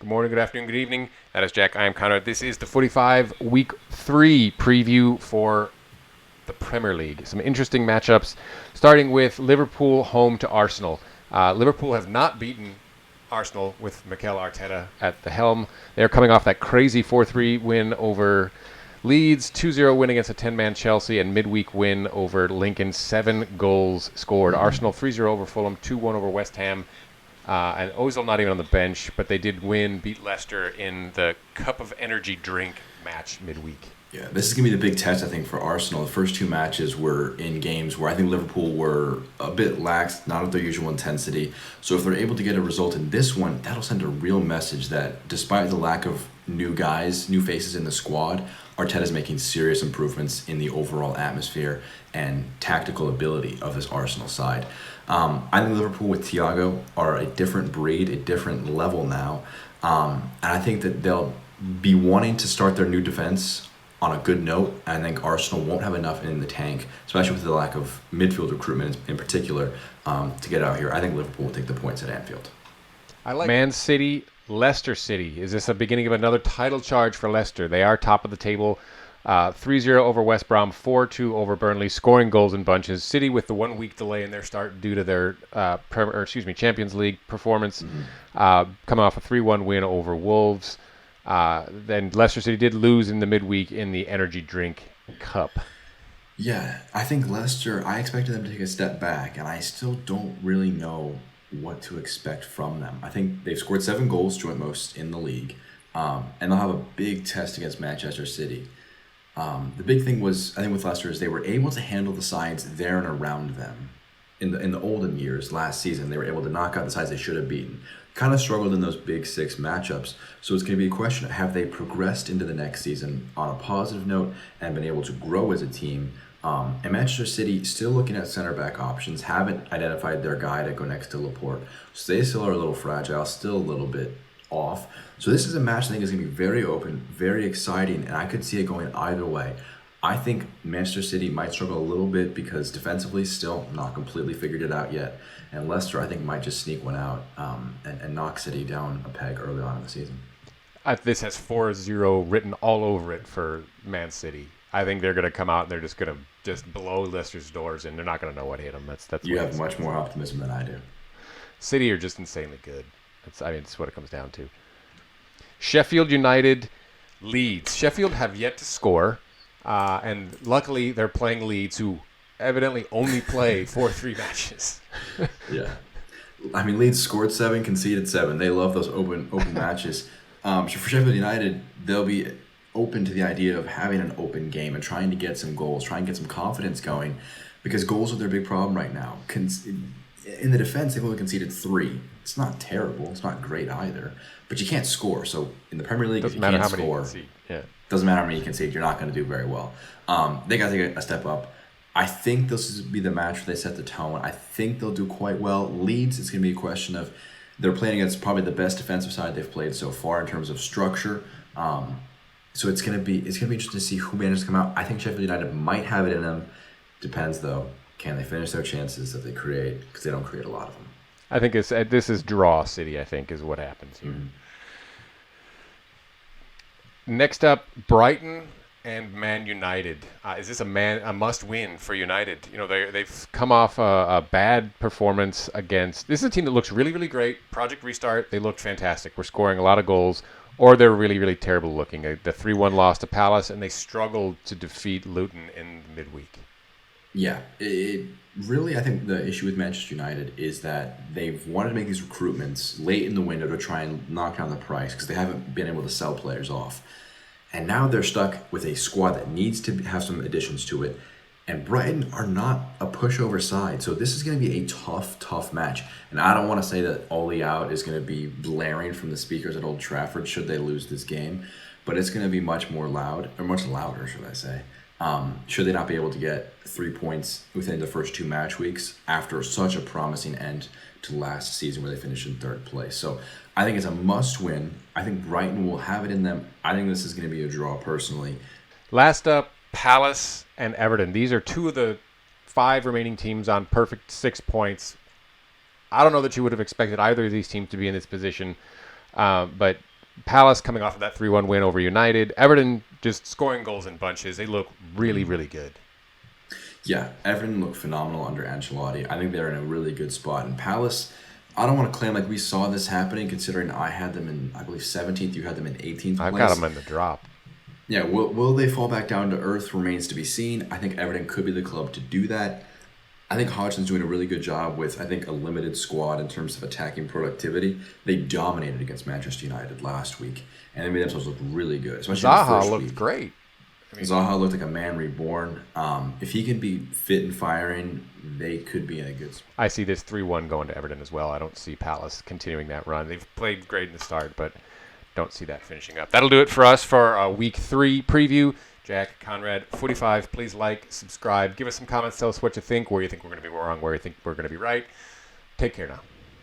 Good morning, good afternoon, good evening. That is Jack. I am Connor. This is the 45 Week 3 preview for the Premier League. Some interesting matchups, starting with Liverpool home to Arsenal. Liverpool have not beaten Arsenal with Mikel Arteta at the helm. They're coming off that crazy 4-3 win over Leeds, 2-0 win against a 10-man Chelsea, and midweek win over Lincoln, 7 goals scored. Arsenal 3-0 over Fulham, 2-1 over West Ham. And Ozil not even on the bench, but they did beat Leicester in the Cup of Energy drink match midweek. Yeah, this is going to be the big test, I think, for Arsenal. The first two matches were in games where I think Liverpool were a bit lax, not at their usual intensity. So if they're able to get a result in this one, that'll send a real message that despite the lack of new guys, new faces in the squad, Arteta's making serious improvements in the overall atmosphere and tactical ability of this Arsenal side. I think Liverpool with Thiago are a different breed, a different level now. And I think that they'll be wanting to start their new defense on a good note. I think Arsenal won't have enough in the tank, especially with the lack of midfield recruitment in particular, to get out here. I think Liverpool will take the points at Anfield. I like Man City, Leicester City. Is this a beginning of another title charge for Leicester? They are top of the table. 3-0 over West Brom, 4-2 over Burnley, scoring goals in bunches. City with the 1 week delay in their start due to their Champions League performance, coming off a 3-1 win over Wolves. Then Leicester City did lose in the midweek in the Energy Drink Cup. Yeah, I think Leicester, I expected them to take a step back, and I still don't really know what to expect from them. I think they've scored 7 goals, joint most in the league, and they'll have a big test against Manchester City. The big thing was, I think, with Leicester is they were able to handle the sides there and around them. In the olden years, last season, they were able to knock out the sides they should have beaten. Kind of struggled in those big 6 matchups. So it's going to be a question of have they progressed into the next season on a positive note and been able to grow as a team. And Manchester City still looking at center back options, haven't identified their guy to go next to Laporte. So they still are a little fragile, still a little bit off. So this is a match I think is going to be very open, very exciting, and I could see it going either way. I think Manchester City might struggle a little bit because defensively still not completely figured it out yet. And Leicester, I think, might just sneak one out and knock City down a peg early on in the season. This has 4-0 written all over it for Man City. I think they're going to come out and they're just going to just blow Leicester's doors in. They're not going to know what hit them. That's you have much more optimism than I do. City are just insanely good. That's what it comes down to. Sheffield United, Leeds. Sheffield have yet to score, and luckily they're playing Leeds, who evidently only play 4-3 matches. Yeah. I mean, Leeds scored 7, conceded 7. They love those open matches. For Sheffield United, they'll be open to the idea of having an open game and trying to get some goals, trying to get some confidence going, because goals are their big problem right now. In the defense, they've only conceded 3. It's not terrible. It's not great either. But you can't score. So in the Premier League, if you can't score, doesn't matter how many you concede, you're not going to do very well. They got to take a step up. I think this will be the match where they set the tone. I think they'll do quite well. Leeds, it's going to be a question of they're playing against probably the best defensive side they've played so far in terms of structure. So it's going to be interesting to see who manages to come out. I think Sheffield United might have it in them. Depends though. Can they finish their chances that they create? Because they don't create a lot of them. I think this is draw City, I think, is what happens here. Mm-hmm. Next up, Brighton and Man United. Is this a must-win for United? You know, they've come off a bad performance against... This is a team that looks really, really great. Project Restart, they looked fantastic. We're scoring a lot of goals. Or they're really, really terrible looking. The 3-1 loss to Palace, and they struggled to defeat Luton in the midweek. Yeah, it really, I think the issue with Manchester United is that they've wanted to make these recruitments late in the window to try and knock down the price because they haven't been able to sell players off. And now they're stuck with a squad that needs to have some additions to it. And Brighton are not a pushover side. So this is going to be a tough match. And I don't want to say that Ole out is going to be blaring from the speakers at Old Trafford should they lose this game. But it's going to be much louder, should I say. Should they not be able to get 3 points within the first 2 match weeks after such a promising end to last season where they finished in 3rd place. So I think it's a must-win. I think Brighton will have it in them. I think this is going to be a draw personally. Last up, Palace and Everton. These are 2 of the 5 remaining teams on perfect 6 points. I don't know that you would have expected either of these teams to be in this position, but Palace coming off of that 3-1 win over United. Everton just scoring goals in bunches. They look really, really good. Yeah, Everton looked phenomenal under Ancelotti. I think they're in a really good spot. And Palace, I don't want to claim like we saw this happening, considering I had them in, I believe, 17th. You had them in 18th I've place. got them in the drop. Yeah, will they fall back down to earth remains to be seen. I think Everton could be the club to do that. I think Hodgson's doing a really good job with, I think, a limited squad in terms of attacking productivity. They dominated against Manchester United last week, and they made themselves look really good, especially in the Zaha first looked week. great. Zaha looked like a man reborn. If he can be fit and firing, they could be in a good spot. I see this 3-1 going to Everton as well. I don't see Palace continuing that run. They've played great in the start, but don't see that finishing up. That'll do it for us for our Week 3 preview. Jack, Conrad, 45. Please like, subscribe, give us some comments, tell us what you think, where you think we're going to be wrong, where you think we're going to be right. Take care now.